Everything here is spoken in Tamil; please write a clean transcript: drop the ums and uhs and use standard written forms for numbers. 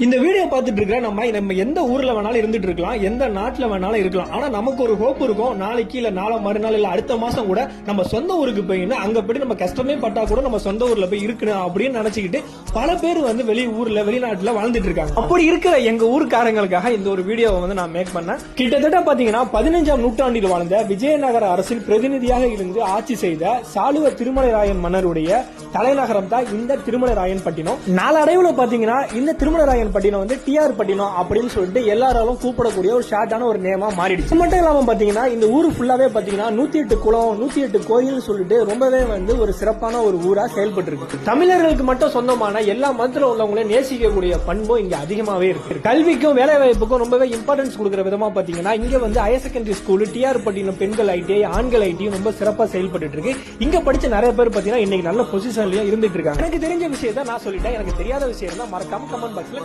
இந்த வீடியோ பார்த்துட்டு இருக்கிற நம்ம எந்த ஊர்ல வேணாலும் இருந்துட்டு இருக்கலாம், எந்த நாட்டுல வேணாலும் இருக்கலாம். ஆனா நமக்கு ஒரு ஹோப் இருக்கும், நாளைக்கு இல்ல நாளை மறுநாள் இல்ல அடுத்த மாசம் கூட நம்ம சொந்த ஊருக்கு போயின்னு அங்க போய் நம்ம கஷ்டமே பட்டா கூட நம்ம சொந்த ஊர்ல போய் இருக்கணும் அப்படின்னு நினைச்சுக்கிட்டு பல பேர் வெளிநாட்டுல வாழ்ந்துட்டு இருக்காங்க. அப்படி இருக்கிற எங்க ஊருக்காரங்களுக்காக இந்த ஒரு வீடியோவை நான் மேக் பண்ணேன். கிட்டத்தட்ட பாத்தீங்கன்னா 15ஆம் நூற்றாண்டில் வாழ்ந்த விஜயநகர அரசின் பிரதிநிதியாக இருந்து ஆட்சி செய்த சாளுவ திருமலைராயன் மன்னருடைய தலைநகரம் தான் இந்த திருமலைராயன் பட்டினம். நாளடைவுல பாத்தீங்கன்னா இந்த திருமலைராயன் பட்டினம் டிஆர் பட்டினம் அப்படின்னு சொல்லிட்டு எல்லாராலும் கூப்பிடக்கூடிய ஒரு ஷார்ட்டான ஒரு நேமா மாறிடுச்சு. இது மட்டும் இல்லாம பாத்தீங்கன்னா இந்த ஊரு ஃபுல்லாவே பாத்தீங்கன்னா 108 குளம் 108 கோயில் சொல்லிட்டு ரொம்பவே ஒரு சிறப்பான ஒரு ஊரா செயல்பட்டு இருக்கு. தமிழர்களுக்கு மட்டும் சொந்தமான எல்லா மதத்துல உள்ளவங்களையும் நேசிக்கக்கூடிய பண்பும் இங்க அதிகமாவே இருக்கு. கல்விக்கும் வேலை வாய்ப்புக்கும் ரொம்பவே இம்பார்ட்டன்ஸ் கொடுக்கிற விதமா பாத்தீங்கன்னா இங்க ஹையர் செகண்டரி ஸ்கூல் டிஆர் பட்டினம் பெண்கள் ஐடி ஆண்கள் ஐடி ரொம்ப சிறப்பா செயல்பட்டு இருக்கு. இங்க படிச்ச நிறைய பேர் பாத்தீங்கன்னா இன்னைக்கு நல்ல பொசிஷன்லயும் இருந்துட்டு இருக்காங்க. எனக்கு தெரிஞ்ச விஷயத்தை நான் சொல்லிட்டேன். எனக்கு தெரியாத விஷயம் தான் மறக்காம கமெண்ட் பாக்ஸ்ல